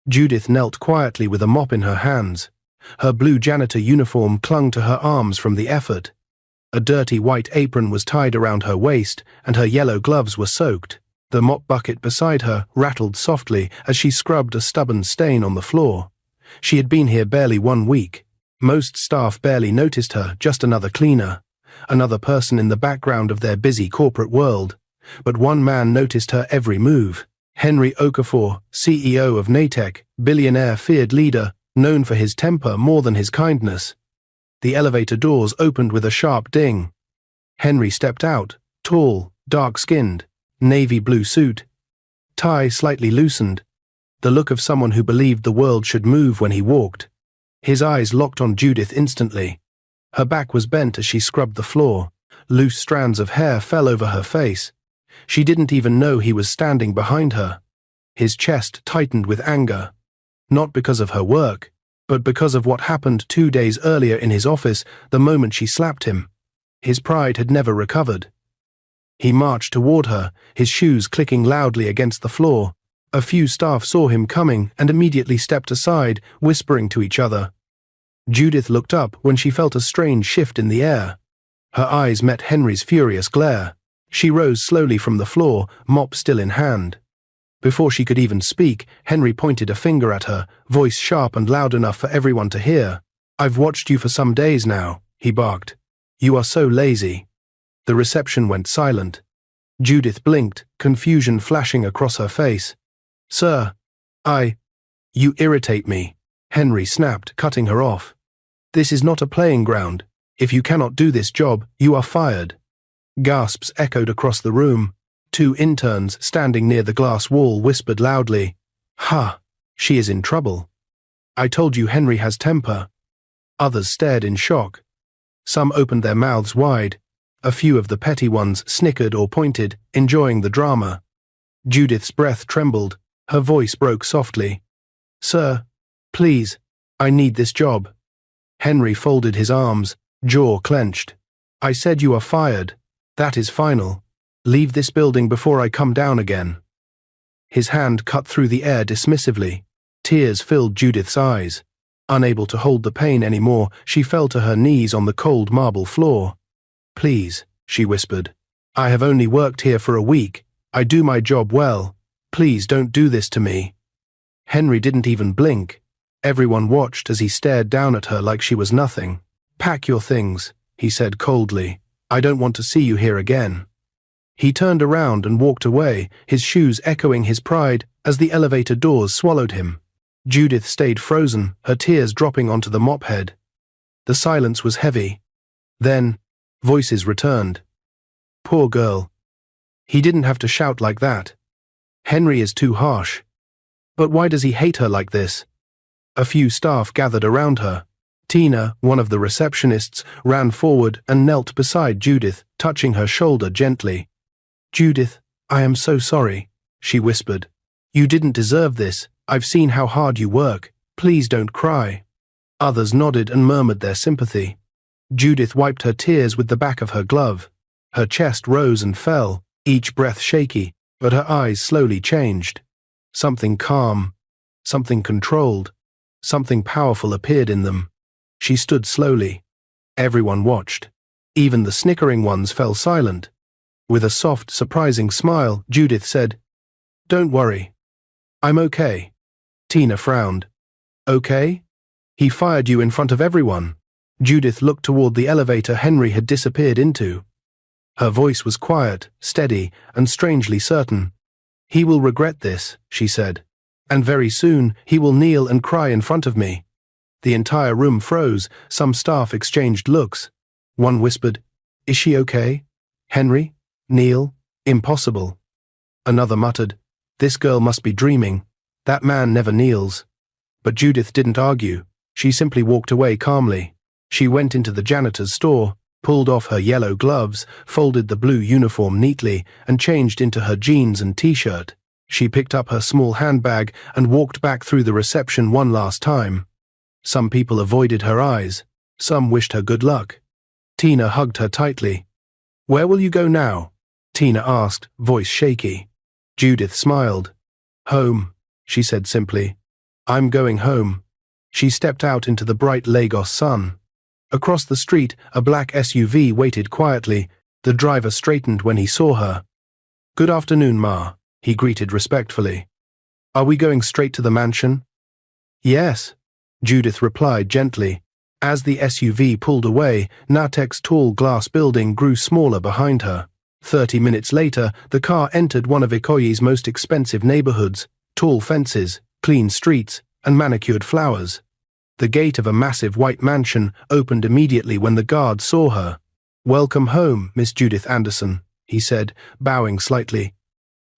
Judith knelt quietly with a mop in her hands. Her blue janitor uniform clung to her arms from the effort. A dirty white apron was tied around her waist, and her yellow gloves were soaked. The mop bucket beside her rattled softly as she scrubbed a stubborn stain on the floor. She had been here barely 1 week. Most staff barely noticed her, just another cleaner, another person in the background of their busy corporate world. But one man noticed her every move. Henry Okafor, CEO of Natech, billionaire feared leader, known for his temper more than his kindness. The elevator doors opened with a sharp ding. Henry stepped out, tall, dark-skinned, navy blue suit, tie slightly loosened, the look of someone who believed the world should move when he walked. His eyes locked on Judith instantly. Her back was bent as she scrubbed the floor. Loose strands of hair fell over her face. She didn't even know he was standing behind her. His chest tightened with anger, not because of her work, but because of what happened 2 days earlier in his office the moment she slapped him. His pride had never recovered. He marched toward her, his shoes clicking loudly against the floor. A few staff saw him coming and immediately stepped aside, whispering to each other. Judith looked up when she felt a strange shift in the air. Her eyes met Henry's furious glare. She rose slowly from the floor, mop still in hand. Before she could even speak, Henry pointed a finger at her, voice sharp and loud enough for everyone to hear. "I've watched you for some days now," he barked. "You are so lazy." The reception went silent. Judith blinked, confusion flashing across her face. "Sir, you irritate me," Henry snapped, cutting her off. "This is not a playing ground. If you cannot do this job, you are fired." Gasps echoed across the room. 2 interns standing near the glass wall whispered loudly, "Ha, she is in trouble. I told you Henry has temper." Others stared in shock. Some opened their mouths wide. A few of the petty ones snickered or pointed, enjoying the drama. Judith's breath trembled. Her voice broke softly. "Sir, please, I need this job." Henry folded his arms, jaw clenched. "I said you are fired. That is final. Leave this building before I come down again." His hand cut through the air dismissively. Tears filled Judith's eyes. Unable to hold the pain anymore, she fell to her knees on the cold marble floor. "Please," she whispered. "I have only worked here for a week. I do my job well. Please don't do this to me." Henry didn't even blink. Everyone watched as he stared down at her like she was nothing. "Pack your things," he said coldly. "I don't want to see you here again." He turned around and walked away, his shoes echoing his pride as the elevator doors swallowed him. Judith stayed frozen, her tears dropping onto the mop head. The silence was heavy. Then, voices returned. "Poor girl. He didn't have to shout like that. Henry is too harsh. But why does he hate her like this?" A few staff gathered around her. Tina, one of the receptionists, ran forward and knelt beside Judith, touching her shoulder gently. "Judith, I am so sorry," she whispered. "You didn't deserve this. I've seen how hard you work. Please don't cry." Others nodded and murmured their sympathy. Judith wiped her tears with the back of her glove. Her chest rose and fell, each breath shaky, but her eyes slowly changed. Something calm, something controlled, something powerful appeared in them. She stood slowly. Everyone watched. Even the snickering ones fell silent. With a soft, surprising smile, Judith said, "Don't worry. I'm okay." Tina frowned. "Okay? He fired you in front of everyone." Judith looked toward the elevator Henry had disappeared into. Her voice was quiet, steady, and strangely certain. "He will regret this," she said. "And very soon he will kneel and cry in front of me." The entire room froze. Some staff exchanged looks. One whispered, "Is she okay? Henry? Kneel? Impossible." Another muttered, "This girl must be dreaming. That man never kneels." But Judith didn't argue. She simply walked away calmly. She went into the janitor's store, pulled off her yellow gloves, folded the blue uniform neatly, and changed into her jeans and t-shirt. She picked up her small handbag and walked back through the reception one last time. Some people avoided her eyes. Some wished her good luck. Tina hugged her tightly. "Where will you go now?" Tina asked, voice shaky. Judith smiled. "Home," she said simply. I'm going home. She stepped out into the bright Lagos sun. Across the street, a black SUV waited quietly. The driver straightened when he saw her. Good afternoon, Ma, he greeted respectfully. Are we going straight to the mansion? Yes, Judith replied gently. As the SUV pulled away, Natek's tall glass building grew smaller behind her. 30 minutes later, the car entered one of Ikoyi's most expensive neighborhoods: tall fences, clean streets, and manicured flowers. The gate of a massive white mansion opened immediately when the guard saw her. Welcome home, Miss Judith Anderson, he said, bowing slightly.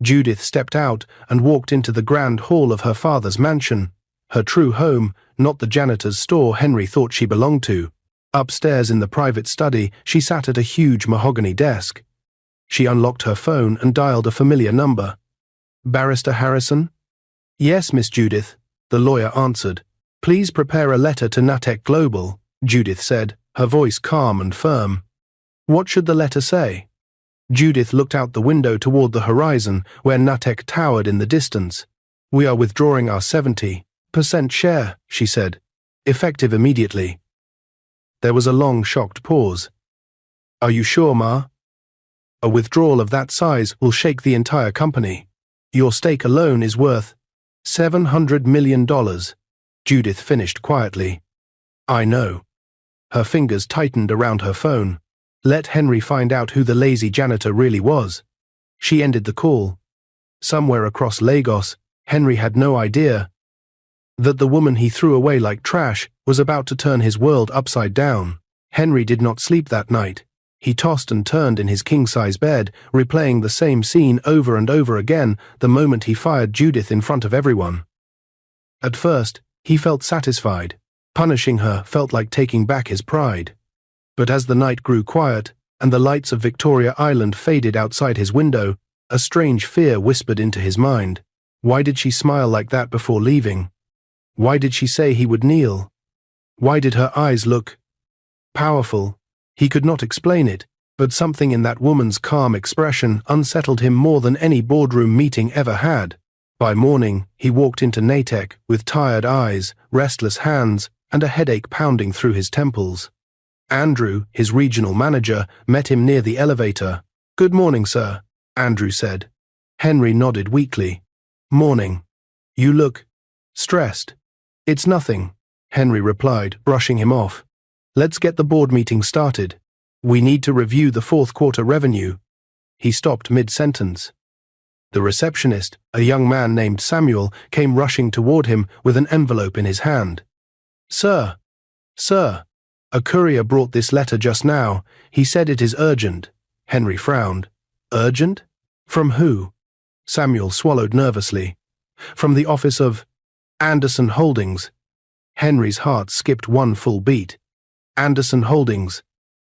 Judith stepped out and walked into the grand hall of her father's mansion. Her true home, not the janitor's store Henry thought she belonged to. Upstairs in the private study, she sat at a huge mahogany desk. She unlocked her phone and dialed a familiar number. Barrister Harrison? Yes, Miss Judith, the lawyer answered. Please prepare a letter to Natek Global, Judith said, her voice calm and firm. What should the letter say? Judith looked out the window toward the horizon, where Natek towered in the distance. We are withdrawing our 70% share, she said, effective immediately. There was a long, shocked pause. Are you sure, Ma? A withdrawal of that size will shake the entire company. Your stake alone is worth $700 million, Judith finished quietly. I know. Her fingers tightened around her phone. Let Henry find out who the lazy janitor really was. She ended the call. Somewhere across Lagos, Henry had no idea that the woman he threw away like trash was about to turn his world upside down. Henry did not sleep that night. He tossed and turned in his king-size bed, replaying the same scene over and over again the moment he fired Judith in front of everyone. At first, he felt satisfied. Punishing her felt like taking back his pride. But as the night grew quiet, and the lights of Victoria Island faded outside his window, a strange fear whispered into his mind. Why did she smile like that before leaving? Why did she say he would kneel? Why did her eyes look powerful? He could not explain it, but something in that woman's calm expression unsettled him more than any boardroom meeting ever had. By morning, he walked into Natek with tired eyes, restless hands, and a headache pounding through his temples. Andrew, his regional manager, met him near the elevator. Good morning, sir, Andrew said. Henry nodded weakly. Morning. You look stressed. It's nothing, Henry replied, brushing him off. Let's get the board meeting started. We need to review the fourth quarter revenue. He stopped mid-sentence. The receptionist, a young man named Samuel, came rushing toward him with an envelope in his hand. Sir, a courier brought this letter just now. He said it is urgent. Henry frowned. Urgent? From who? Samuel swallowed nervously. From the office of Anderson Holdings. Henry's heart skipped one full beat. Anderson Holdings,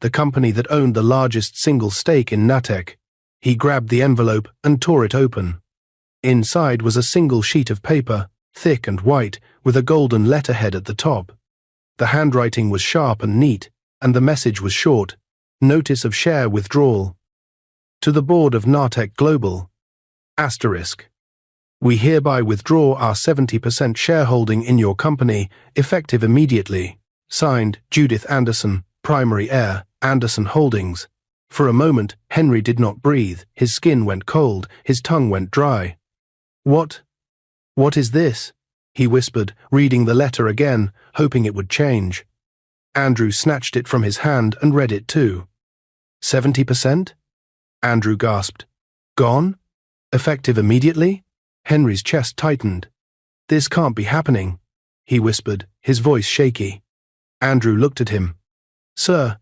the company that owned the largest single stake in Natek. He grabbed the envelope and tore it open. Inside was a single sheet of paper, thick and white, with a golden letterhead at the top. The handwriting was sharp and neat, and the message was short. Notice of share withdrawal. To the board of Natek Global. Asterisk. We hereby withdraw our 70% shareholding in your company, effective immediately. Signed, Judith Anderson, primary heir, Anderson Holdings. For a moment, Henry did not breathe. His skin went cold, his tongue went dry. What is this? He whispered, reading the letter again, hoping it would change. Andrew snatched it from his hand and read it too. 70%? Andrew gasped. Gone? Effective immediately? Henry's chest tightened. This can't be happening, he whispered, his voice shaky. Andrew looked at him. Sir,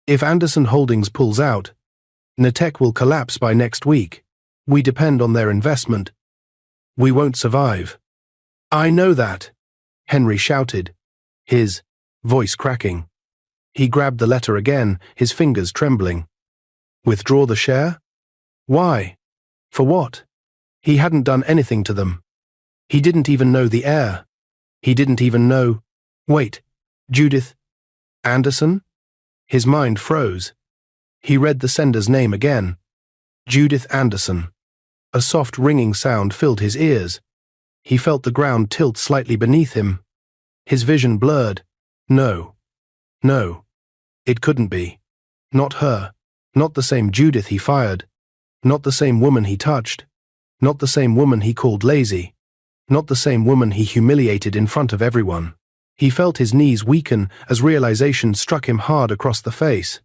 if Anderson Holdings pulls out, Natek will collapse by next week. We depend on their investment. We won't survive. I know that, Henry shouted, his voice cracking. He grabbed the letter again, his fingers trembling. Withdraw the share? Why? For what? He hadn't done anything to them. He didn't even know the heir. He didn't even know... Wait, Judith Anderson? His mind froze. He read the sender's name again. Judith Anderson. A soft ringing sound filled his ears. He felt the ground tilt slightly beneath him. His vision blurred. No. No. It couldn't be. Not her. Not the same Judith he fired. Not the same woman he touched. Not the same woman he called lazy. Not the same woman he humiliated in front of everyone. He felt his knees weaken as realization struck him hard across the face.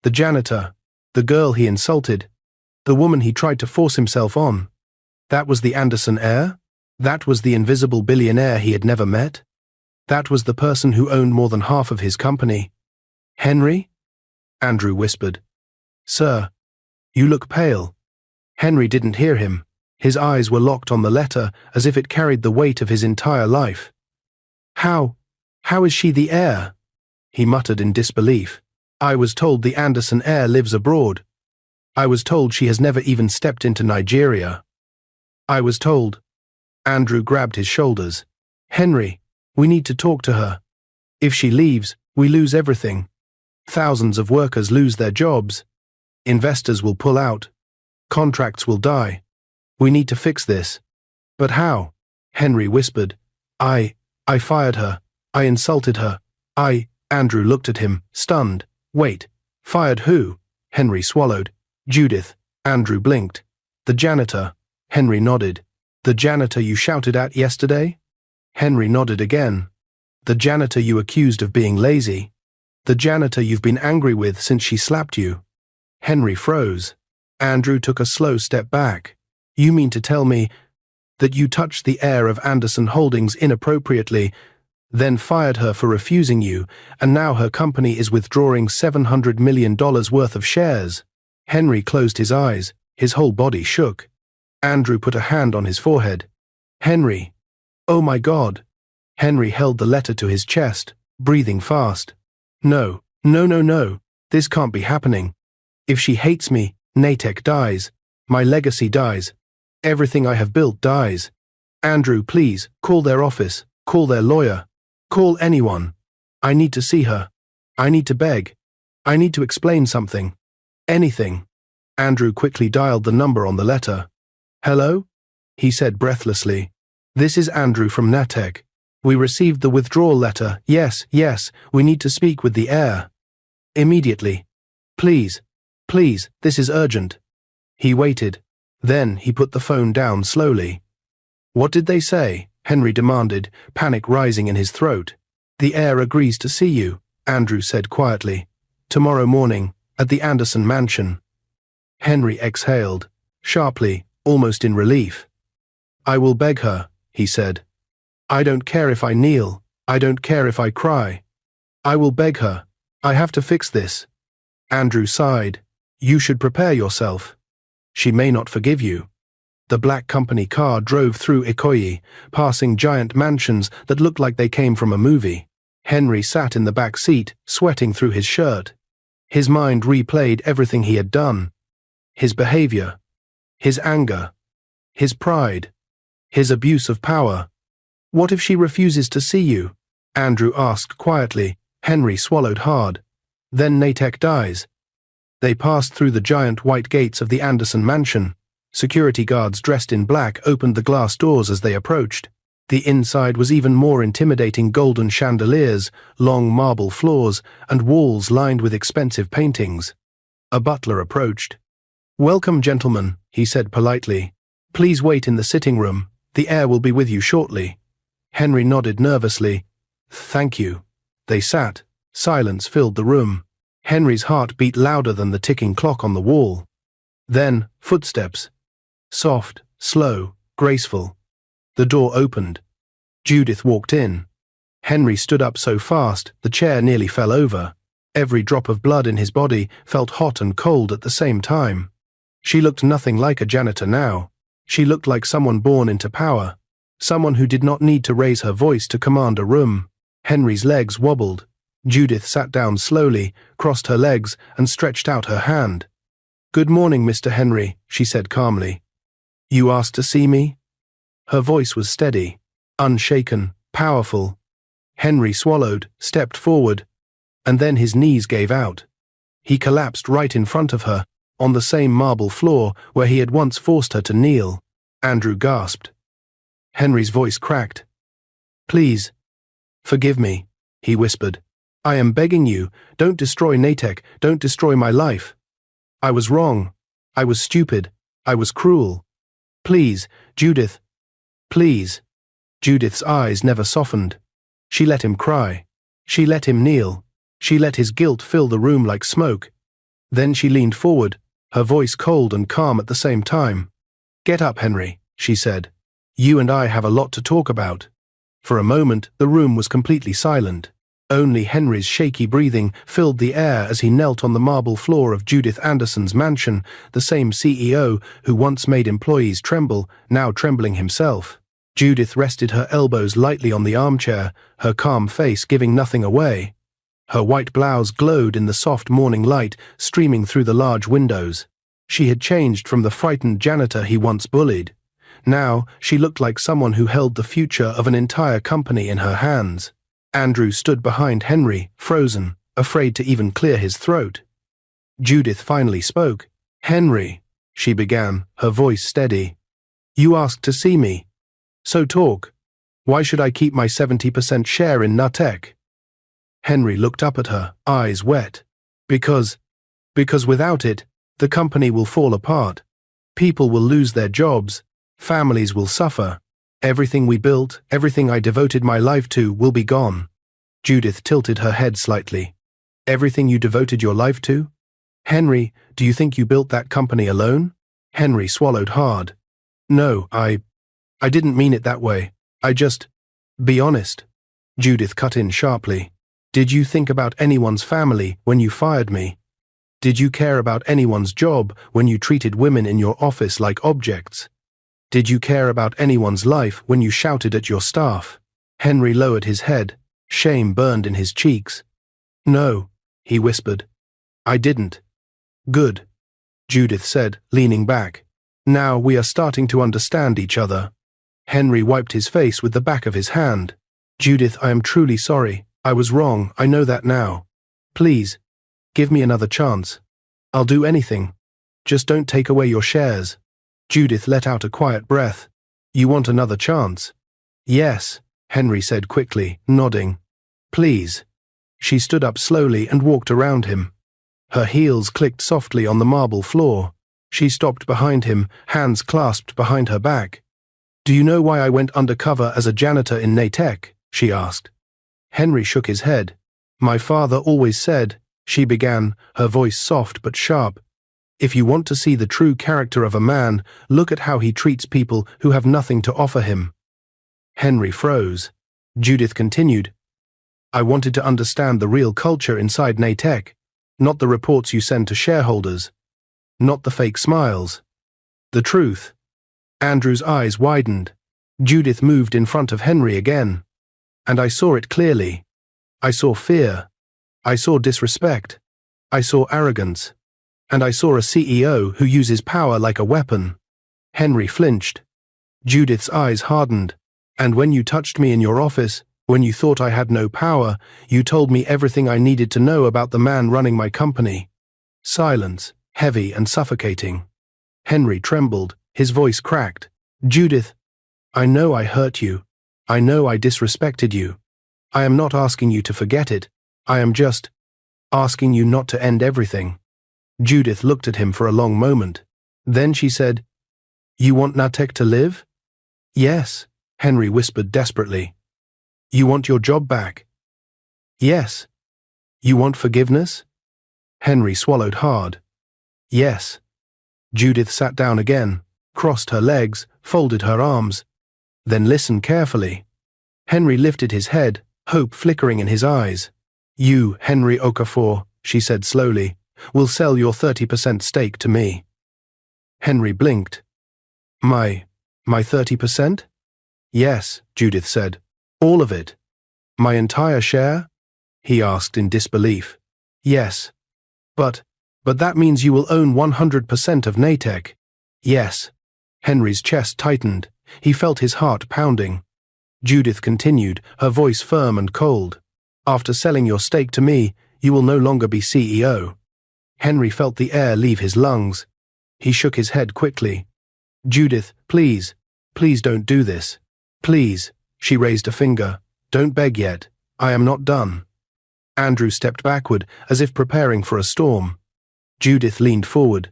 The janitor. The girl he insulted. The woman he tried to force himself on. That was the Anderson heir? That was the invisible billionaire he had never met? That was the person who owned more than half of his company? Henry? Andrew whispered. Sir, you look pale. Henry didn't hear him. His eyes were locked on the letter as if it carried the weight of his entire life. How is she the heir? He muttered in disbelief. I was told the Anderson heir lives abroad. I was told she has never even stepped into Nigeria. I was told. Andrew grabbed his shoulders. Henry, we need to talk to her. If she leaves, we lose everything. Thousands of workers lose their jobs. Investors will pull out. Contracts will die. We need to fix this. But how? Henry whispered. I fired her. I insulted her. Andrew looked at him, stunned. Wait, fired who? Henry swallowed. Judith. Andrew blinked. The janitor. Henry nodded. The janitor you shouted at yesterday? Henry nodded again. The janitor you accused of being lazy. The janitor you've been angry with since she slapped you. Henry froze. Andrew took a slow step back. You mean to tell me that you touched the heir of Anderson Holdings inappropriately, then fired her for refusing you, and now her company is withdrawing $700 million worth of shares? Henry closed his eyes. His whole body shook. Andrew put a hand on his forehead. Henry. Oh my God. Henry held the letter to his chest, breathing fast. No. This can't be happening. If she hates me, Natick dies. My legacy dies. Everything I have built dies. Andrew, please, call their office. Call their lawyer. Call anyone. I need to see her. I need to beg. I need to explain something. Anything. Andrew quickly dialed the number on the letter. Hello? He said breathlessly. This is Andrew from Natick. We received the withdrawal letter. Yes, we need to speak with the heir. Immediately. Please, this is urgent. He waited. Then he put the phone down slowly. What did they say? Henry demanded, panic rising in his throat. The heir agrees to see you, Andrew said quietly. Tomorrow morning, at the Anderson mansion. Henry exhaled, sharply, almost in relief. I will beg her, he said. I don't care if I kneel. I don't care if I cry. I will beg her. I have to fix this. Andrew sighed. You should prepare yourself. She may not forgive you. The black company car drove through Ikoyi, passing giant mansions that looked like they came from a movie. Henry sat in the back seat, sweating through his shirt. His mind replayed everything he had done. His behavior. His anger. His pride. His abuse of power. What if she refuses to see you? Andrew asked quietly. Henry swallowed hard. Then Natick dies. They passed through the giant white gates of the Anderson mansion. Security guards dressed in black opened the glass doors as they approached. The inside was even more intimidating: golden chandeliers, long marble floors, and walls lined with expensive paintings. A butler approached. Welcome, gentlemen, he said politely. Please wait in the sitting room. The heir will be with you shortly. Henry nodded nervously. Thank you. They sat. Silence filled the room. Henry's heart beat louder than the ticking clock on the wall. Then, footsteps. Soft, slow, graceful. The door opened. Judith walked in. Henry stood up so fast, the chair nearly fell over. Every drop of blood in his body felt hot and cold at the same time. She looked nothing like a janitor now. She looked like someone born into power. Someone who did not need to raise her voice to command a room. Henry's legs wobbled. Judith sat down slowly, crossed her legs, and stretched out her hand. Good morning, Mr. Henry, she said calmly. You asked to see me? Her voice was steady, unshaken, powerful. Henry swallowed, stepped forward, and then his knees gave out. He collapsed right in front of her, on the same marble floor where he had once forced her to kneel. Andrew gasped. Henry's voice cracked. Please, forgive me, he whispered. I am begging you, don't destroy Natick, don't destroy my life. I was wrong. I was stupid. I was cruel. Please, Judith. Please. Judith's eyes never softened. She let him cry. She let him kneel. She let his guilt fill the room like smoke. Then she leaned forward, her voice cold and calm at the same time. Get up, Henry, she said. You and I have a lot to talk about. For a moment, the room was completely silent. Only Henry's shaky breathing filled the air as he knelt on the marble floor of Judith Anderson's mansion, the same CEO who once made employees tremble, now trembling himself. Judith rested her elbows lightly on the armchair, her calm face giving nothing away. Her white blouse glowed in the soft morning light streaming through the large windows. She had changed from the frightened janitor he once bullied. Now she looked like someone who held the future of an entire company in her hands. Andrew stood behind Henry, frozen, afraid to even clear his throat. Judith finally spoke. Henry, she began, her voice steady. You asked to see me. So talk. Why should I keep my 70% share in Natick? Henry looked up at her, eyes wet. Because without it, the company will fall apart. People will lose their jobs. Families will suffer. Everything we built, everything I devoted my life to, will be gone. Judith tilted her head slightly. Everything you devoted your life to? Henry, do you think you built that company alone? Henry swallowed hard. No, I didn't mean it that way. Be honest. Judith cut in sharply. Did you think about anyone's family when you fired me? Did you care about anyone's job when you treated women in your office like objects? Did you care about anyone's life when you shouted at your staff? Henry lowered his head. Shame burned in his cheeks. No, he whispered. I didn't. Good, Judith said, leaning back. Now we are starting to understand each other. Henry wiped his face with the back of his hand. Judith, I am truly sorry. I was wrong, I know that now. Please, give me another chance. I'll do anything. Just don't take away your shares. Judith let out a quiet breath. You want another chance? Yes, Henry said quickly, nodding. Please. She stood up slowly and walked around him. Her heels clicked softly on the marble floor. She stopped behind him, hands clasped behind her back. Do you know why I went undercover as a janitor in Natick? She asked. Henry shook his head. My father always said, she began, her voice soft but sharp. If you want to see the true character of a man, look at how he treats people who have nothing to offer him. Henry froze. Judith continued. I wanted to understand the real culture inside Natick, not the reports you send to shareholders, not the fake smiles. The truth. Andrew's eyes widened. Judith moved in front of Henry again. And I saw it clearly. I saw fear. I saw disrespect. I saw arrogance. And I saw a CEO who uses power like a weapon. Henry flinched. Judith's eyes hardened. And when you touched me in your office, when you thought I had no power, you told me everything I needed to know about the man running my company. Silence, heavy and suffocating. Henry trembled, his voice cracked. Judith, I know I hurt you. I know I disrespected you. I am not asking you to forget it. I am just asking you not to end everything. Judith looked at him for a long moment. Then she said, You want Natick to live? Yes, Henry whispered desperately. You want your job back? Yes. You want forgiveness? Henry swallowed hard. Yes. Judith sat down again, crossed her legs, folded her arms. Then listen carefully. Henry lifted his head, hope flickering in his eyes. You, Henry Okafor, she said slowly, will sell your 30% stake to me. Henry blinked. My 30%? Yes, Judith said. All of it. My entire share? He asked in disbelief. Yes. But that means you will own 100% of Natick. Yes. Henry's chest tightened. He felt his heart pounding. Judith continued, her voice firm and cold. After selling your stake to me, you will no longer be CEO. Henry felt the air leave his lungs. He shook his head quickly. Judith, please don't do this. Please, she raised a finger. Don't beg yet. I am not done. Andrew stepped backward, as if preparing for a storm. Judith leaned forward.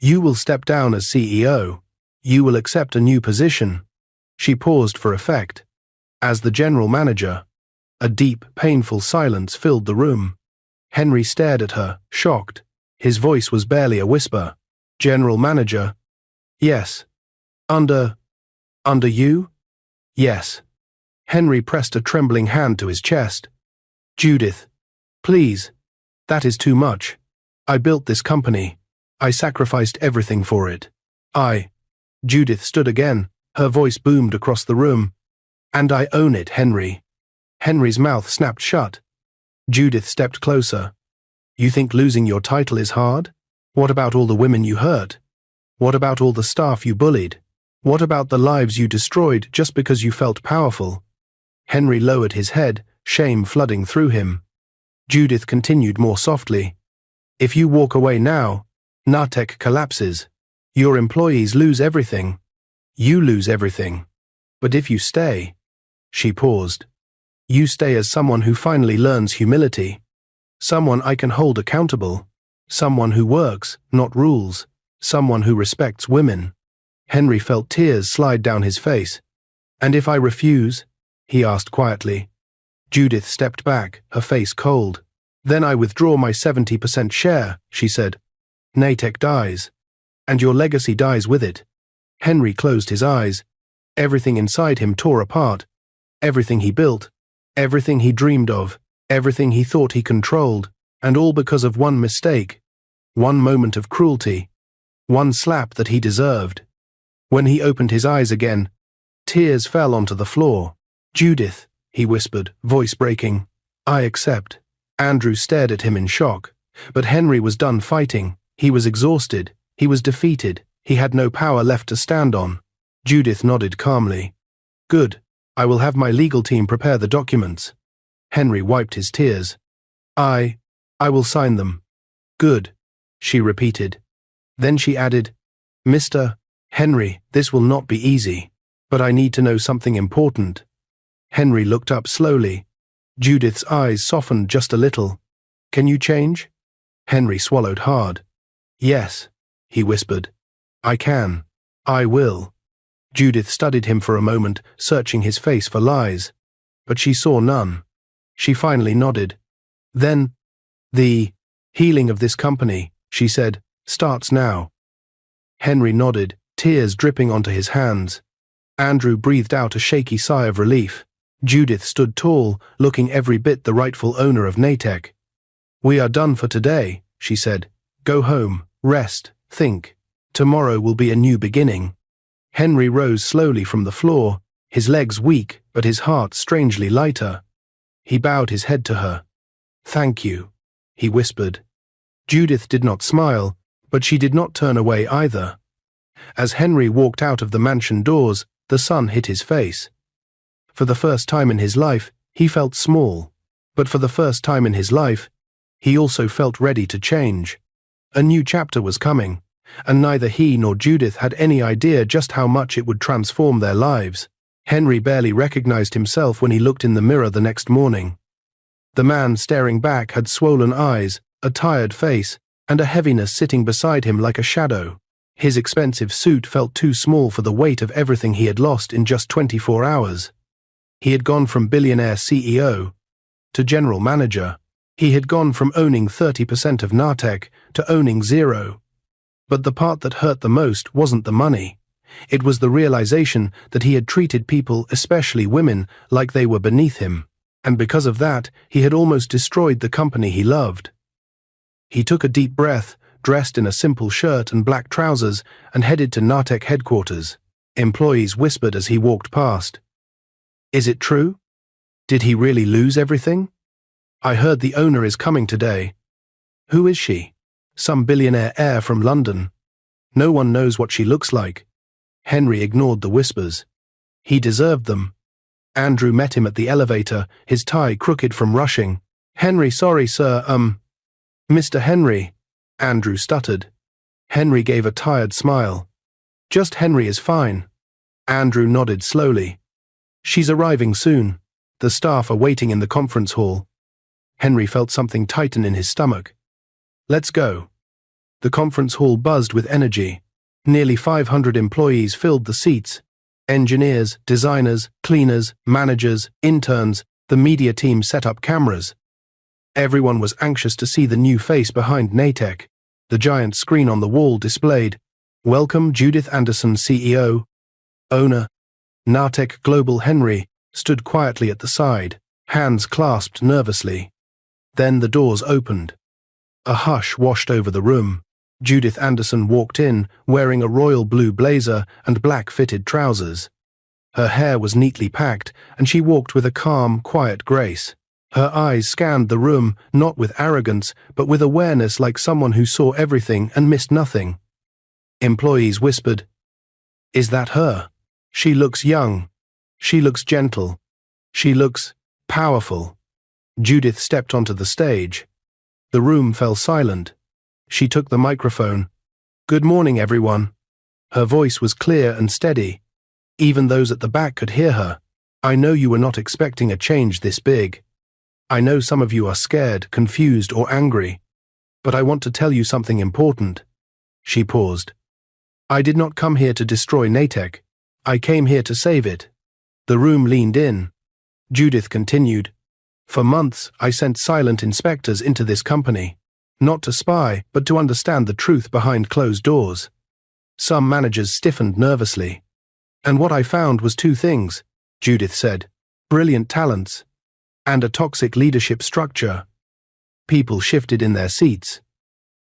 You will step down as CEO. You will accept a new position. She paused for effect. As the general manager. A deep, painful silence filled the room. Henry stared at her, shocked. His voice was barely a whisper. General manager? Yes. Under you? Yes. Henry pressed a trembling hand to his chest. Judith, please. That is too much. I built this company. I sacrificed everything for it. Judith stood again. Her voice boomed across the room. And I own it, Henry. Henry's mouth snapped shut. Judith stepped closer. You think losing your title is hard? What about all the women you hurt? What about all the staff you bullied? What about the lives you destroyed just because you felt powerful? Henry lowered his head, shame flooding through him. Judith continued more softly. If you walk away now, Nartek collapses. Your employees lose everything. You lose everything. But if you stay, she paused. You stay as someone who finally learns humility. Someone I can hold accountable. Someone who works, not rules. Someone who respects women. Henry felt tears slide down his face. And if I refuse? He asked quietly. Judith stepped back, her face cold. Then I withdraw my 70% share, she said. Nartek dies. And your legacy dies with it. Henry closed his eyes. Everything inside him tore apart. Everything he built. Everything he dreamed of. Everything he thought he controlled. And all because of one mistake. One moment of cruelty. One slap that he deserved. When he opened his eyes again, tears fell onto the floor. Judith, he whispered, voice breaking. I accept. Andrew stared at him in shock. But Henry was done fighting. He was exhausted. He was defeated. He had no power left to stand on. Judith nodded calmly. Good. I will have my legal team prepare the documents. Henry wiped his tears. I will sign them. Good, she repeated. Then she added, Mr. Henry, this will not be easy, but I need to know something important. Henry looked up slowly. Judith's eyes softened just a little. Can you change? Henry swallowed hard. Yes, he whispered. I can. I will. Judith studied him for a moment, searching his face for lies. But she saw none. She finally nodded. Then, the healing of this company, she said, starts now. Henry nodded, tears dripping onto his hands. Andrew breathed out a shaky sigh of relief. Judith stood tall, looking every bit the rightful owner of Nartek. We are done for today, she said. Go home, rest, think. Tomorrow will be a new beginning. Henry rose slowly from the floor, his legs weak, but his heart strangely lighter. He bowed his head to her. Thank you, he whispered. Judith did not smile, but she did not turn away either. As Henry walked out of the mansion doors, the sun hit his face. For the first time in his life, he felt small. But for the first time in his life, he also felt ready to change. A new chapter was coming, and neither he nor Judith had any idea just how much it would transform their lives. Henry barely recognized himself when he looked in the mirror the next morning. The man staring back had swollen eyes, a tired face, and a heaviness sitting beside him like a shadow. His expensive suit felt too small for the weight of everything he had lost in just 24 hours. He had gone from billionaire CEO to general manager. He had gone from owning 30% of Nartek to owning 0. But the part that hurt the most wasn't the money. It was the realization that he had treated people, especially women, like they were beneath him. And because of that, he had almost destroyed the company he loved. He took a deep breath, dressed in a simple shirt and black trousers, and headed to Nartek headquarters. Employees whispered as he walked past. Is it true? Did he really lose everything? I heard the owner is coming today. Who is she? Some billionaire heir from London. No one knows what she looks like. Henry ignored the whispers. He deserved them. Andrew met him at the elevator, his tie crooked from rushing. Henry, sorry, sir, Mr. Henry, Andrew stuttered. Henry gave a tired smile. Just Henry is fine. Andrew nodded slowly. She's arriving soon. The staff are waiting in the conference hall. Henry felt something tighten in his stomach. Let's go. The conference hall buzzed with energy. Nearly 500 employees filled the seats. Engineers, designers, cleaners, managers, interns, the media team set up cameras. Everyone was anxious to see the new face behind Natick. The giant screen on the wall displayed, "Welcome Judith Anderson, CEO." Owner, Natick Global Henry, stood quietly at the side, hands clasped nervously. Then the doors opened. A hush washed over the room. Judith Anderson walked in, wearing a royal blue blazer and black fitted trousers. Her hair was neatly packed, and she walked with a calm, quiet grace. Her eyes scanned the room, not with arrogance, but with awareness, like someone who saw everything and missed nothing. Employees whispered, "Is that her? She looks young. She looks gentle. She looks powerful." Judith stepped onto the stage. The room fell silent. She took the microphone. "Good morning, everyone." Her voice was clear and steady. Even those at the back could hear her. "I know you were not expecting a change this big. I know some of you are scared, confused, or angry. But I want to tell you something important." She paused. "I did not come here to destroy Natick. I came here to save it." The room leaned in. Judith continued, "For months, I sent silent inspectors into this company. Not to spy, but to understand the truth behind closed doors. Some managers stiffened nervously. And what I found was two things," Judith said, "brilliant talents and a toxic leadership structure." People shifted in their seats.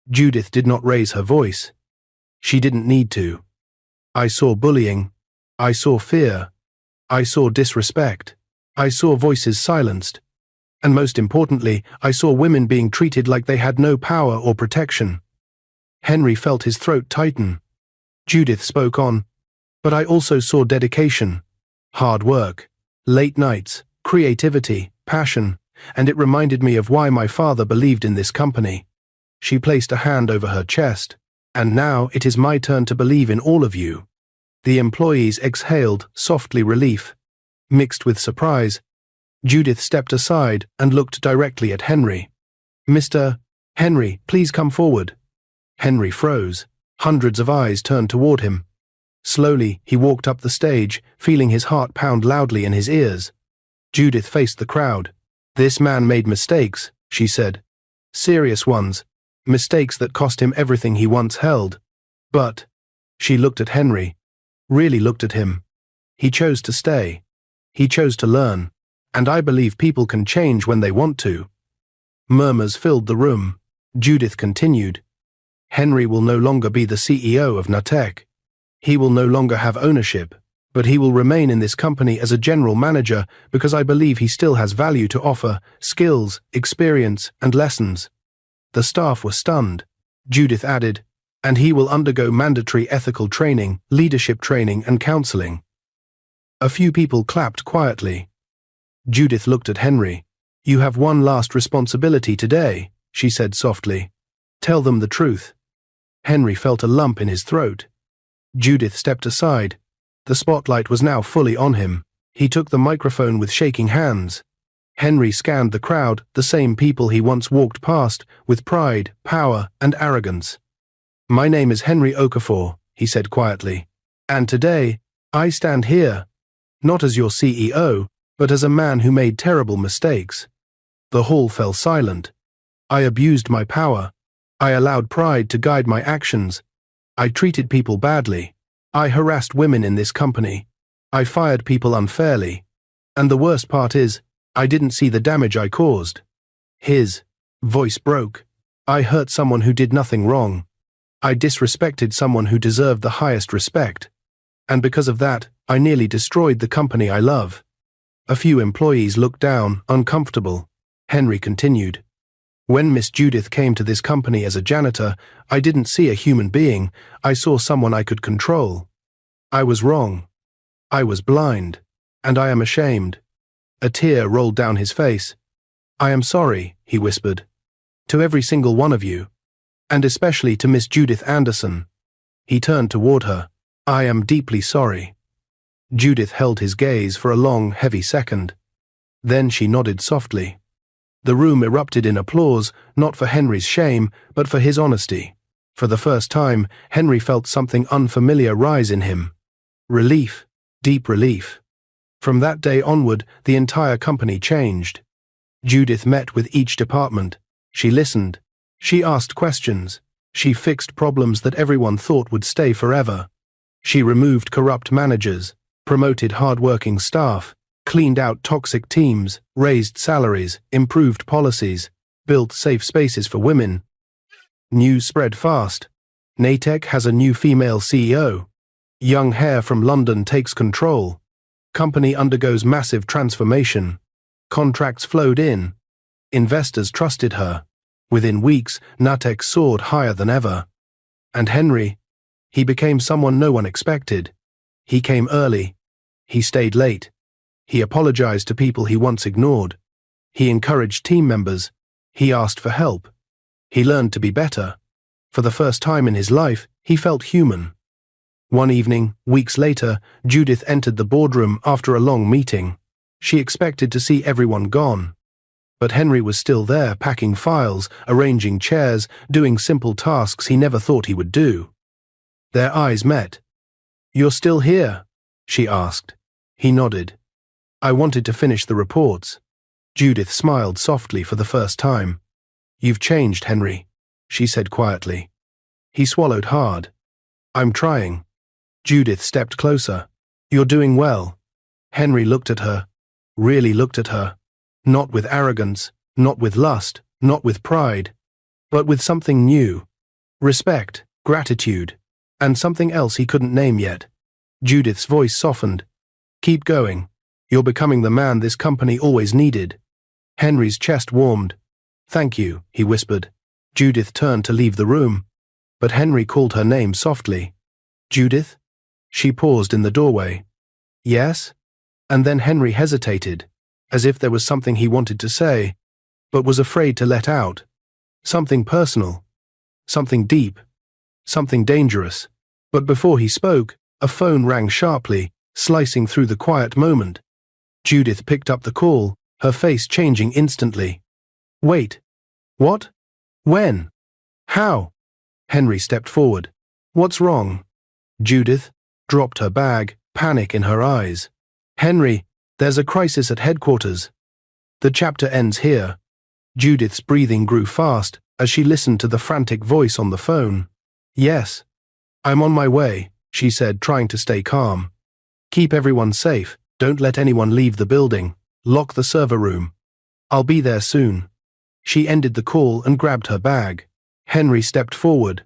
Judith did not raise her voice. She didn't need to. "I saw bullying. I saw fear. I saw disrespect. I saw voices silenced. And most importantly, I saw women being treated like they had no power or protection." Henry felt his throat tighten. Judith spoke on, "But I also saw dedication, hard work, late nights, creativity, passion, and it reminded me of why my father believed in this company." She placed a hand over her chest. "And now it is my turn to believe in all of you." The employees exhaled, softly relief, mixed with surprise. Judith stepped aside and looked directly at Henry. "Mr. Henry, please come forward." Henry froze. Hundreds of eyes turned toward him. Slowly, he walked up the stage, feeling his heart pound loudly in his ears. Judith faced the crowd. "This man made mistakes," she said. "Serious ones. Mistakes that cost him everything he once held. But," she looked at Henry, really looked at him. "He chose to stay. He chose to learn. And I believe people can change when they want to." Murmurs filled the room. Judith continued, "Henry will no longer be the CEO of Natick. He will no longer have ownership, but he will remain in this company as a general manager because I believe he still has value to offer, skills, experience, and lessons." The staff were stunned. Judith added, "And he will undergo mandatory ethical training, leadership training, and counseling." A few people clapped quietly. Judith looked at Henry. "You have one last responsibility today," she said softly. "Tell them the truth." Henry felt a lump in his throat. Judith stepped aside. The spotlight was now fully on him. He took the microphone with shaking hands. Henry scanned the crowd, the same people he once walked past, with pride, power, and arrogance. "My name is Henry Okafor," he said quietly. "And today, I stand here, not as your CEO, but as a man who made terrible mistakes." The hall fell silent. "I abused my power. I allowed pride to guide my actions. I treated people badly. I harassed women in this company. I fired people unfairly. And the worst part is, I didn't see the damage I caused." His voice broke. "I hurt someone who did nothing wrong. I disrespected someone who deserved the highest respect. And because of that, I nearly destroyed the company I love." A few employees looked down, uncomfortable. Henry continued, "When Miss Judith came to this company as a janitor, I didn't see a human being. I saw someone I could control. I was wrong. I was blind. And I am ashamed." A tear rolled down his face. "I am sorry," he whispered. "To every single one of you. And especially to Miss Judith Anderson." He turned toward her. "I am deeply sorry." Judith held his gaze for a long, heavy second. Then she nodded softly. The room erupted in applause, not for Henry's shame, but for his honesty. For the first time, Henry felt something unfamiliar rise in him. Relief, deep relief. From that day onward, the entire company changed. Judith met with each department. She listened. She asked questions. She fixed problems that everyone thought would stay forever. She removed corrupt managers, promoted hard-working staff, cleaned out toxic teams, raised salaries, improved policies, built safe spaces for women. News spread fast. Natick has a new female CEO. Young hair from London takes control. Company undergoes massive transformation. Contracts flowed in. Investors trusted her. Within weeks, Natick soared higher than ever. And Henry, he became someone no one expected. He came early. He stayed late. He apologized to people he once ignored. He encouraged team members. He asked for help. He learned to be better. For the first time in his life, he felt human. One evening, weeks later, Judith entered the boardroom after a long meeting. She expected to see everyone gone. But Henry was still there, packing files, arranging chairs, doing simple tasks he never thought he would do. Their eyes met. "You're still here?" she asked. He nodded. "I wanted to finish the reports." Judith smiled softly for the first time. "You've changed, Henry," she said quietly. He swallowed hard. "I'm trying." Judith stepped closer. "You're doing well." Henry looked at her, really looked at her, not with arrogance, not with lust, not with pride, but with something new. Respect, gratitude, and something else he couldn't name yet. Judith's voice softened. "Keep going. You're becoming the man this company always needed." Henry's chest warmed. "Thank you," he whispered. Judith turned to leave the room, but Henry called her name softly. "Judith?" She paused in the doorway. "Yes?" And then Henry hesitated, as if there was something he wanted to say, but was afraid to let out. Something personal, something deep, something dangerous. But before he spoke, a phone rang sharply, slicing through the quiet moment. Judith picked up the call, her face changing instantly. "Wait. What? When? How?" Henry stepped forward. "What's wrong?" Judith dropped her bag, panic in her eyes. "Henry, there's a crisis at headquarters." The chapter ends here. Judith's breathing grew fast as she listened to the frantic voice on the phone. "Yes. I'm on my way," she said, trying to stay calm. "Keep everyone safe. Don't let anyone leave the building. Lock the server room. I'll be there soon." She ended the call and grabbed her bag. Henry stepped forward.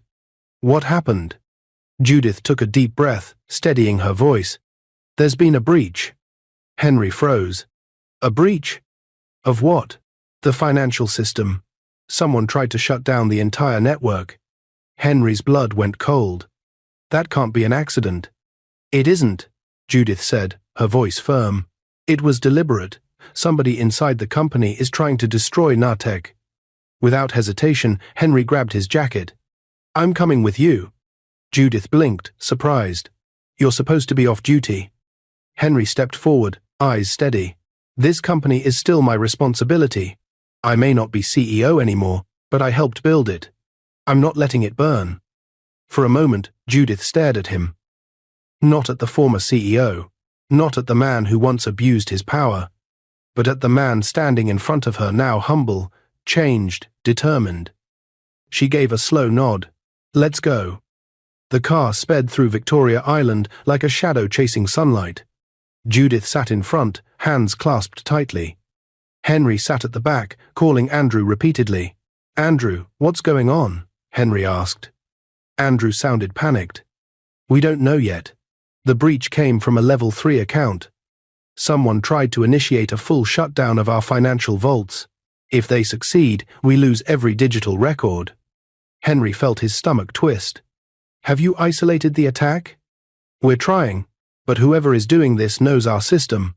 "What happened?" Judith took a deep breath, steadying her voice. "There's been a breach." Henry froze. "A breach? Of what?" "The financial system. Someone tried to shut down the entire network." Henry's blood went cold. "That can't be an accident." "It isn't," Judith said, her voice firm. "It was deliberate. Somebody inside the company is trying to destroy Natick." Without hesitation, Henry grabbed his jacket. "I'm coming with you." Judith blinked, surprised. "You're supposed to be off duty." Henry stepped forward, eyes steady. "This company is still my responsibility. I may not be CEO anymore, but I helped build it. I'm not letting it burn." For a moment, Judith stared at him. Not at the former CEO, not at the man who once abused his power, but at the man standing in front of her, now humble, changed, determined. She gave a slow nod. "Let's go." The car sped through Victoria Island like a shadow chasing sunlight. Judith sat in front, hands clasped tightly. Henry sat at the back, calling Andrew repeatedly. "Andrew, what's going on?" Henry asked. Andrew sounded panicked. "We don't know yet. The breach came from a level 3 account. Someone tried to initiate a full shutdown of our financial vaults. If they succeed, we lose every digital record." Henry felt his stomach twist. "Have you isolated the attack?" "We're trying, but whoever is doing this knows our system."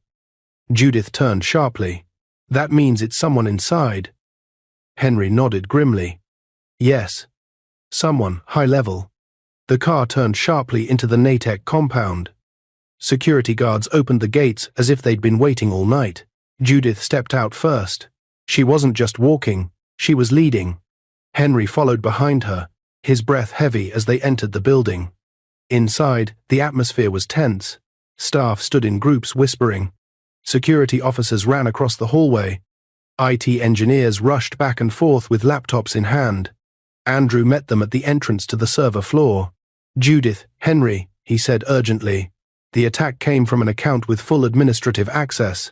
Judith turned sharply. "That means it's someone inside." Henry nodded grimly. "Yes. Someone, high level." The car turned sharply into the Natick compound. Security guards opened the gates as if they'd been waiting all night. Judith stepped out first. She wasn't just walking, she was leading. Henry followed behind her, his breath heavy as they entered the building. Inside, the atmosphere was tense. Staff stood in groups whispering. Security officers ran across the hallway. IT engineers rushed back and forth with laptops in hand. Andrew met them at the entrance to the server floor. "Judith, Henry," he said urgently. The attack came from an account with full administrative access.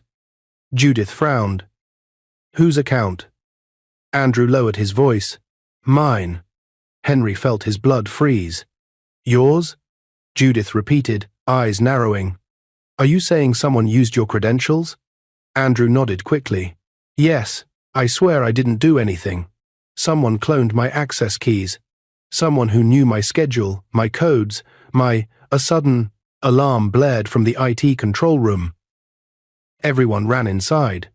Judith frowned. "Whose account?" Andrew lowered his voice. "Mine." Henry felt his blood freeze. "Yours?" Judith repeated, eyes narrowing. "Are you saying someone used your credentials?" Andrew nodded quickly. "Yes, I swear I didn't do anything. Someone cloned my access keys. Someone who knew my schedule, my codes, A sudden alarm blared from the IT control room. Everyone ran inside.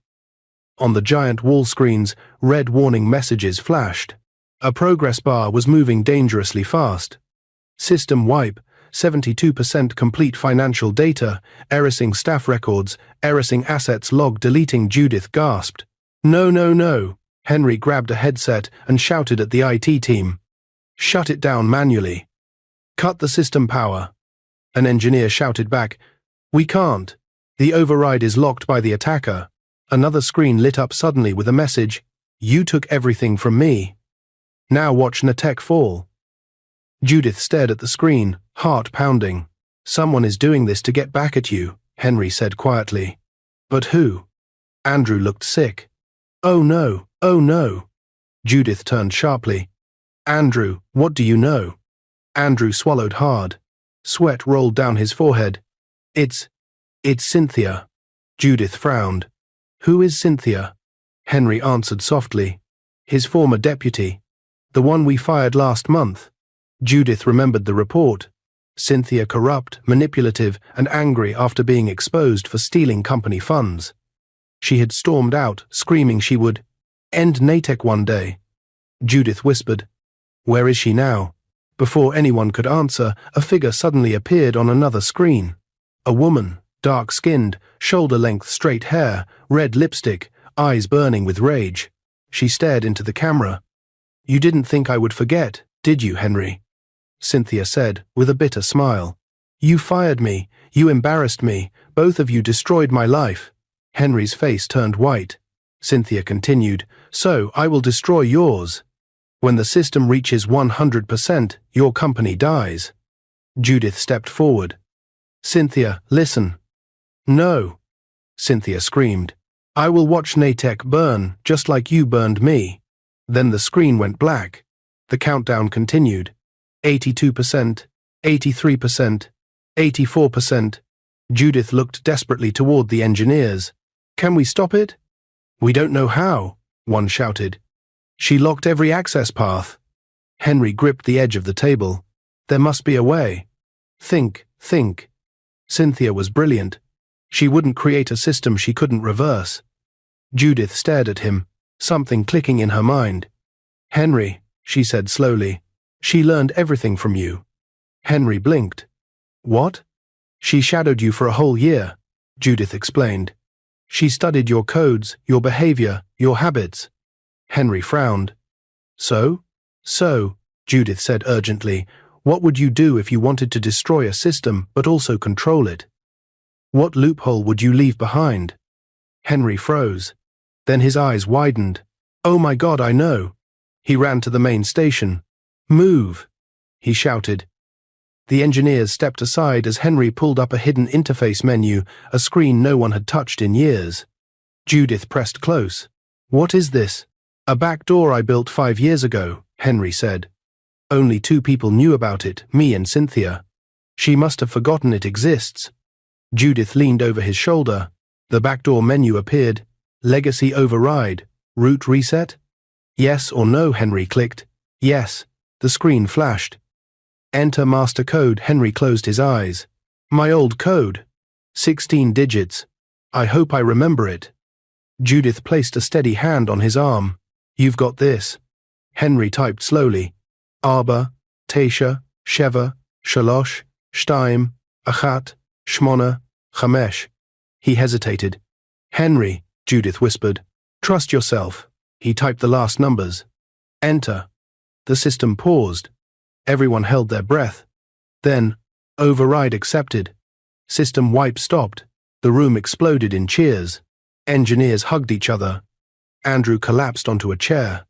On the giant wall screens, red warning messages flashed. A progress bar was moving dangerously fast. System wipe, 72% complete financial data, erasing staff records, erasing assets log deleting. Judith gasped. "No, no, no." Henry grabbed a headset and shouted at the IT team. "Shut it down manually. Cut the system power." An engineer shouted back, "We can't. The override is locked by the attacker." Another screen lit up suddenly with a message, "You took everything from me. Now watch Natek fall." Judith stared at the screen, heart pounding. "Someone is doing this to get back at you," Henry said quietly. "But who?" Andrew looked sick. "Oh no, oh no." Judith turned sharply. "Andrew, what do you know?" Andrew swallowed hard. Sweat rolled down his forehead. It's Cynthia." Judith frowned. "Who is Cynthia?" Henry answered softly. "His former deputy. The one we fired last month." Judith remembered the report. Cynthia corrupt, manipulative, and angry after being exposed for stealing company funds. She had stormed out, screaming she would end Natek one day. Judith whispered, "Where is she now?" Before anyone could answer, a figure suddenly appeared on another screen. A woman, dark-skinned, shoulder-length straight hair, red lipstick, eyes burning with rage. She stared into the camera. "You didn't think I would forget, did you, Henry?" Cynthia said, with a bitter smile. "You fired me, you embarrassed me, both of you destroyed my life." Henry's face turned white. Cynthia continued, "So I will destroy yours. When the system reaches 100%, your company dies." Judith stepped forward. "Cynthia, listen." "No," Cynthia screamed. "I will watch Natek burn, just like you burned me." Then the screen went black. The countdown continued. 82%, 83%, 84%. Judith looked desperately toward the engineers. "Can we stop it?" "We don't know how," one shouted. "She locked every access path." Henry gripped the edge of the table. "There must be a way. Think. Cynthia was brilliant. She wouldn't create a system she couldn't reverse." Judith stared at him, something clicking in her mind. "Henry," she said slowly, "she learned everything from you." Henry blinked. "What?" "She shadowed you for a whole year," Judith explained. "She studied your codes, your behavior, your habits." Henry frowned. So, Judith said urgently, "what would you do if you wanted to destroy a system but also control it? What loophole would you leave behind?" Henry froze. Then his eyes widened. "Oh my God, I know." He ran to the main station. "Move," he shouted. The engineers stepped aside as Henry pulled up a hidden interface menu, a screen no one had touched in years. Judith pressed close. "What is this?" "A back door I built 5 years ago," Henry said. "Only 2 people knew about it, me and Cynthia. She must have forgotten it exists." Judith leaned over his shoulder. The backdoor menu appeared. "Legacy override. Root reset?" "Yes or no," Henry clicked. "Yes." The screen flashed. "Enter master code." Henry closed his eyes. "My old code. 16 digits. I hope I remember it." Judith placed a steady hand on his arm. "You've got this." Henry typed slowly. "Arba, Tesha, Sheva, Shalosh, Shtaim, Achat, Shmona, Chamesh. He hesitated. Henry, Judith whispered. Trust yourself. He typed the last numbers. Enter. The system paused. Everyone held their breath. Then, override accepted. System wipe stopped. The room exploded in cheers. Engineers hugged each other. Andrew collapsed onto a chair.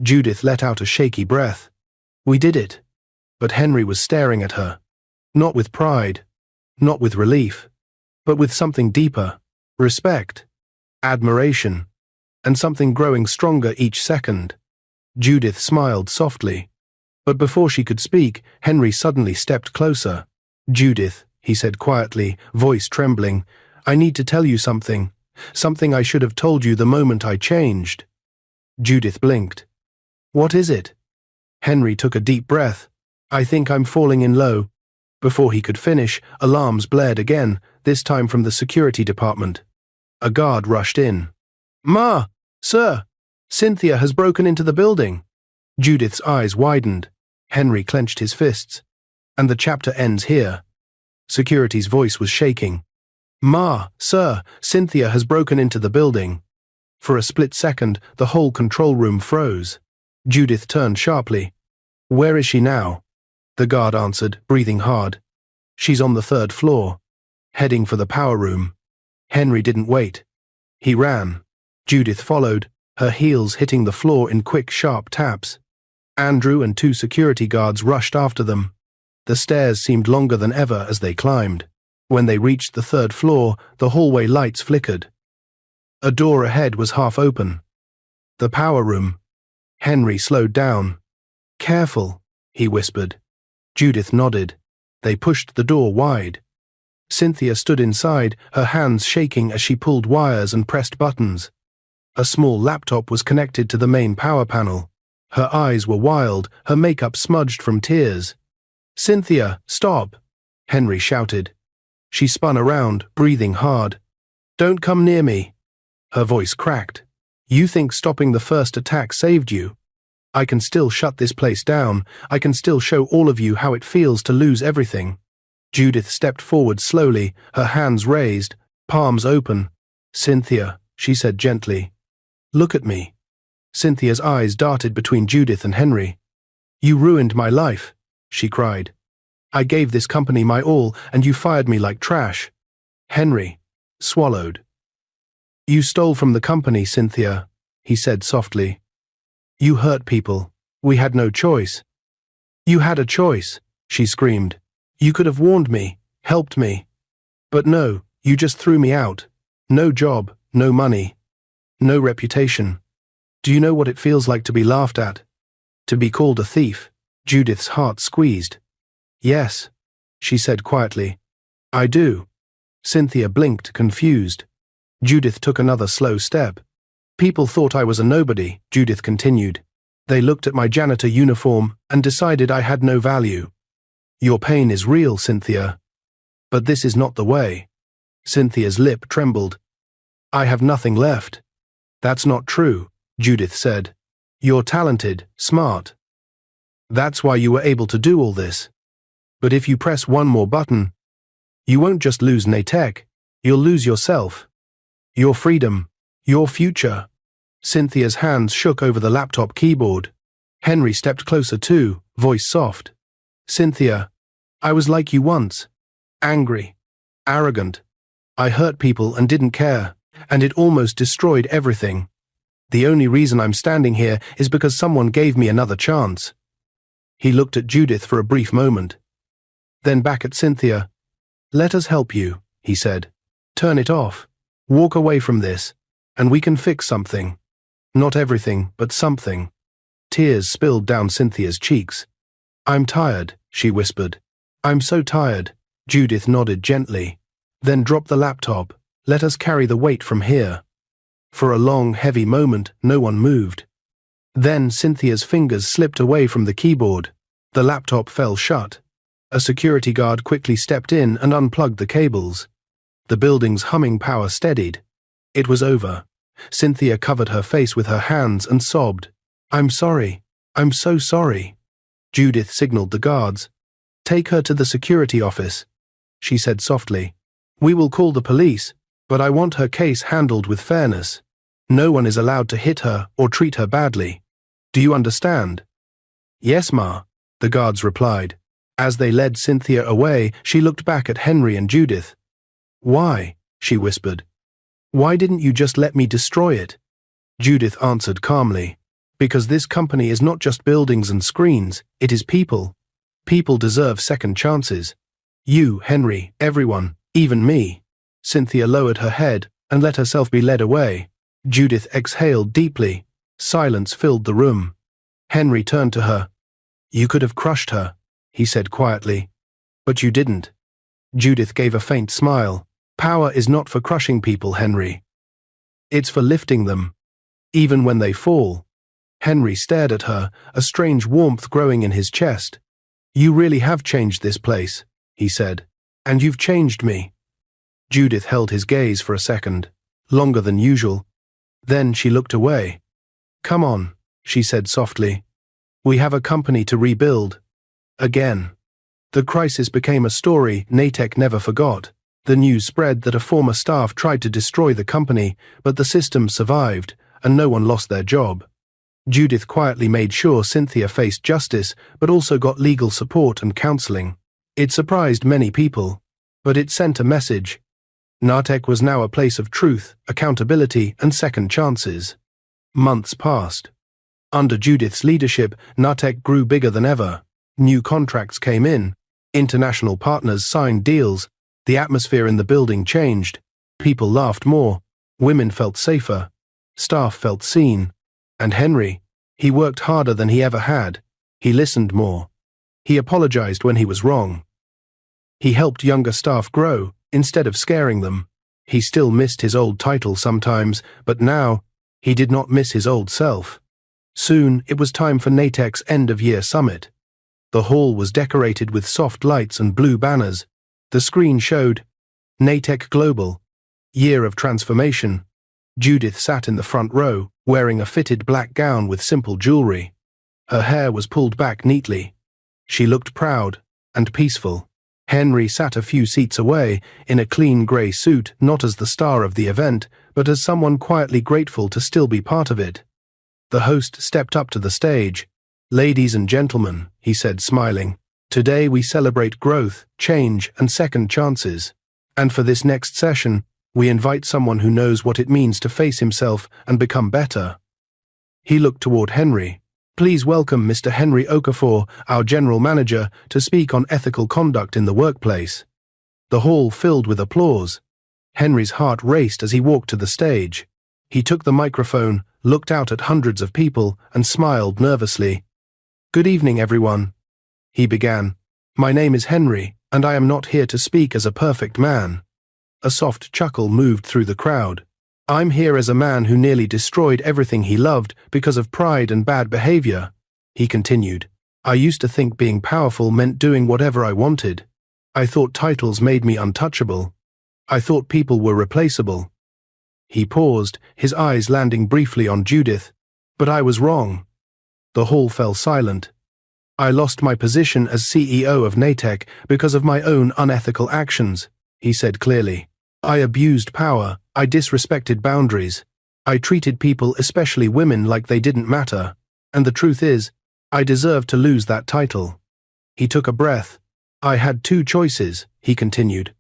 Judith let out a shaky breath. We did it. But Henry was staring at her. Not with pride. Not with relief. But with something deeper. Respect. Admiration. And something growing stronger each second. Judith smiled softly. But before she could speak, Henry suddenly stepped closer. Judith, he said quietly, voice trembling, I need to tell you something. Something I should have told you the moment I changed. Judith blinked. What is it? Henry took a deep breath. I think I'm falling in low. Before he could finish, alarms blared again, this time from the security department. A guard rushed in. Ma! Sir! Cynthia has broken into the building. Judith's eyes widened. Henry clenched his fists. And the chapter ends here. Security's voice was shaking. Ma! Sir! Cynthia has broken into the building. For a split second, the whole control room froze. Judith turned sharply. Where is she now? The guard answered, breathing hard. She's on the 3rd floor. Heading for the power room. Henry didn't wait. He ran. Judith followed, her heels hitting the floor in quick, sharp taps. Andrew and 2 security guards rushed after them. The stairs seemed longer than ever as they climbed. When they reached the 3rd floor, the hallway lights flickered. A door ahead was half open. The power room. Henry slowed down. Careful, he whispered. Judith nodded. They pushed the door wide. Cynthia stood inside, her hands shaking as she pulled wires and pressed buttons. A small laptop was connected to the main power panel. Her eyes were wild, her makeup smudged from tears. Cynthia, stop! Henry shouted. She spun around, breathing hard. Don't come near me. Her voice cracked. You think stopping the first attack saved you? I can still shut this place down. I can still show all of you how it feels to lose everything. Judith stepped forward slowly, her hands raised, palms open. Cynthia, she said gently. Look at me. Cynthia's eyes darted between Judith and Henry. You ruined my life, she cried. I gave this company my all, and you fired me like trash. Henry swallowed. You stole from the company, Cynthia, he said softly. You hurt people. We had no choice. You had a choice, she screamed. You could have warned me, helped me. But no, you just threw me out. No job, no money, no reputation. Do you know what it feels like to be laughed at? To be called a thief? Judith's heart squeezed. Yes, she said quietly. I do. Cynthia blinked, confused. Judith took another slow step. People thought I was a nobody, Judith continued. They looked at my janitor uniform and decided I had no value. Your pain is real, Cynthia. But this is not the way. Cynthia's lip trembled. I have nothing left. That's not true, Judith said. You're talented, smart. That's why you were able to do all this. But if you press one more button, you won't just lose Natek, you'll lose yourself. Your freedom, your future. Cynthia's hands shook over the laptop keyboard. Henry stepped closer too, voice soft. Cynthia, I was like you once. Angry, arrogant. I hurt people and didn't care, and it almost destroyed everything. The only reason I'm standing here is because someone gave me another chance. He looked at Judith for a brief moment. Then back at Cynthia. Let us help you, he said. Turn it off. Walk away from this, and we can fix something. Not everything, but something. Tears spilled down Cynthia's cheeks. I'm tired, she whispered. I'm so tired. Judith nodded gently. Then drop the laptop. Let us carry the weight from here. For a long, heavy moment, no one moved. Then Cynthia's fingers slipped away from the keyboard. The laptop fell shut. A security guard quickly stepped in and unplugged the cables. The building's humming power steadied. It was over. Cynthia covered her face with her hands and sobbed. I'm sorry. I'm so sorry. Judith signaled the guards. Take her to the security office, she said softly. We will call the police, but I want her case handled with fairness. No one is allowed to hit her or treat her badly. Do you understand?" "Yes, Ma," the guards replied. As they led Cynthia away, she looked back at Henry and Judith. "Why?" she whispered. "Why didn't you just let me destroy it?" Judith answered calmly. "Because this company is not just buildings and screens, it is people. People deserve second chances. You, Henry, everyone, even me." Cynthia lowered her head and let herself be led away. Judith exhaled deeply. Silence filled the room. Henry turned to her. "You could have crushed her," he said quietly. "But you didn't." Judith gave a faint smile. "Power is not for crushing people, Henry. It's for lifting them, even when they fall." Henry stared at her, a strange warmth growing in his chest. "You really have changed this place," he said. "And you've changed me." Judith held his gaze for a second, longer than usual. Then she looked away. "Come on," she said softly. "We have a company to rebuild. Again." The crisis became a story Natick never forgot. The news spread that a former staff tried to destroy the company, but the system survived, and no one lost their job. Judith quietly made sure Cynthia faced justice, but also got legal support and counseling. It surprised many people, but it sent a message. Natick was now a place of truth, accountability, and second chances. Months passed. Under Judith's leadership, Natick grew bigger than ever. New contracts came in. International partners signed deals. The atmosphere in the building changed. People laughed more. Women felt safer. Staff felt seen. And Henry, he worked harder than he ever had. He listened more. He apologized when he was wrong. He helped younger staff grow, instead of scaring them. He still missed his old title sometimes, but now, he did not miss his old self. Soon, it was time for Natick's end-of-year summit. The hall was decorated with soft lights and blue banners. The screen showed, "Natick Global, Year of Transformation." Judith sat in the front row, wearing a fitted black gown with simple jewelry. Her hair was pulled back neatly. She looked proud and peaceful. Henry sat a few seats away, in a clean grey suit, not as the star of the event, but as someone quietly grateful to still be part of it. The host stepped up to the stage. "Ladies and gentlemen," he said, smiling, "today we celebrate growth, change, and second chances. And for this next session, we invite someone who knows what it means to face himself and become better." He looked toward Henry. "Please welcome Mr. Henry Okafor, our general manager, to speak on ethical conduct in the workplace." The hall filled with applause. Henry's heart raced as he walked to the stage. He took the microphone, looked out at hundreds of people, and smiled nervously. "Good evening, everyone," he began. "My name is Henry, and I am not here to speak as a perfect man." A soft chuckle moved through the crowd. "I'm here as a man who nearly destroyed everything he loved because of pride and bad behavior," he continued. "I used to think being powerful meant doing whatever I wanted. I thought titles made me untouchable. I thought people were replaceable." He paused, his eyes landing briefly on Judith. "But I was wrong." The hall fell silent. "I lost my position as CEO of Natick because of my own unethical actions," he said clearly. "I abused power. I disrespected boundaries. I treated people, especially women, like they didn't matter. And the truth is, I deserved to lose that title." He took a breath. "I had two choices," he continued.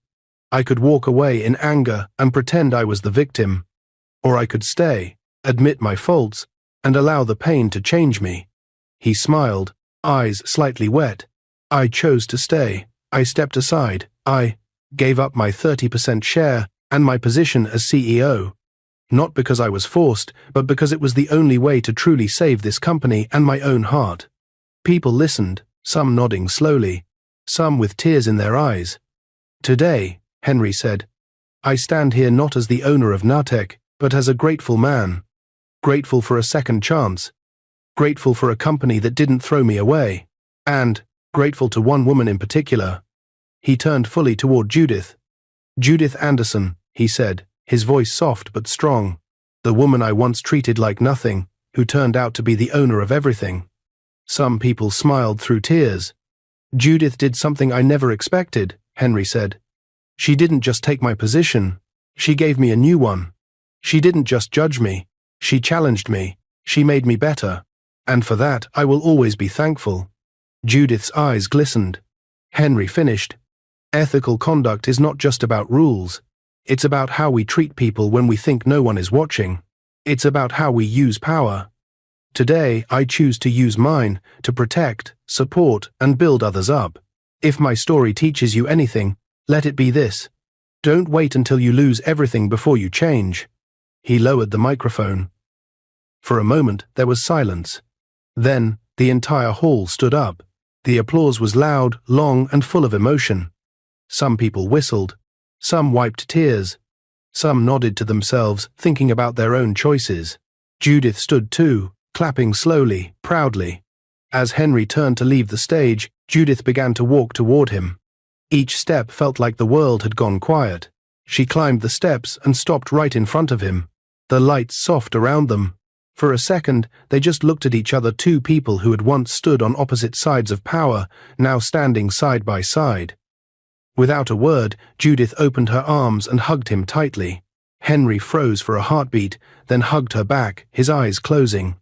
"I could walk away in anger and pretend I was the victim. Or I could stay, admit my faults, and allow the pain to change me." He smiled, eyes slightly wet. "I chose to stay. I stepped aside. I gave up my 30% share and my position as CEO. Not because I was forced, but because it was the only way to truly save this company and my own heart." People listened, some nodding slowly, some with tears in their eyes. "Today," Henry said, "I stand here not as the owner of Natick, but as a grateful man. Grateful for a second chance. Grateful for a company that didn't throw me away. And grateful to one woman in particular." He turned fully toward Judith. "Judith Anderson," he said, his voice soft but strong. "The woman I once treated like nothing, who turned out to be the owner of everything." Some people smiled through tears. "Judith did something I never expected," Henry said. She didn't just take my position, she gave me a new one. She didn't just judge me, she challenged me, she made me better. And for that, I will always be thankful." Judith's eyes glistened. Henry finished. "Ethical conduct is not just about rules. It's about how we treat people when we think no one is watching. It's about how we use power. Today, I choose to use mine to protect, support, and build others up. If my story teaches you anything, let it be this. Don't wait until you lose everything before you change." He lowered the microphone. For a moment, there was silence. Then, the entire hall stood up. The applause was loud, long, and full of emotion. Some people whistled. Some wiped tears. Some nodded to themselves, thinking about their own choices. Judith stood too, clapping slowly, proudly. As Henry turned to leave the stage, Judith began to walk toward him. Each step felt like the world had gone quiet. She climbed the steps and stopped right in front of him, the lights soft around them. For a second, they just looked at each other, two people who had once stood on opposite sides of power, now standing side by side. Without a word, Judith opened her arms and hugged him tightly. Henry froze for a heartbeat, then hugged her back, his eyes closing.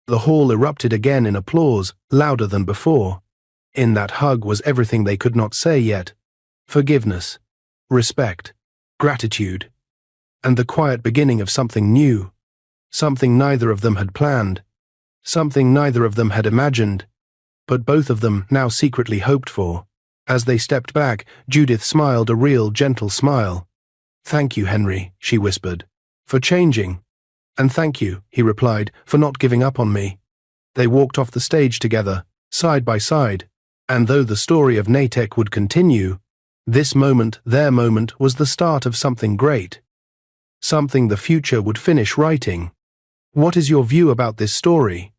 The hall erupted again in applause, louder than before. In that hug was everything they could not say yet. Forgiveness, respect, gratitude, and the quiet beginning of something new. Something neither of them had planned. Something neither of them had imagined. But both of them now secretly hoped for. As they stepped back, Judith smiled a real, gentle smile. "Thank you, Henry," she whispered, "for changing." "And thank you," he replied, "for not giving up on me." They walked off the stage together, side by side. And though the story of Natick would continue, this moment, their moment, was the start of something great. Something the future would finish writing. What is your view about this story?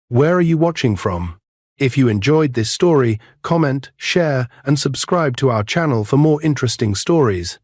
Where are you watching from? If you enjoyed this story, comment, share, and subscribe to our channel for more interesting stories.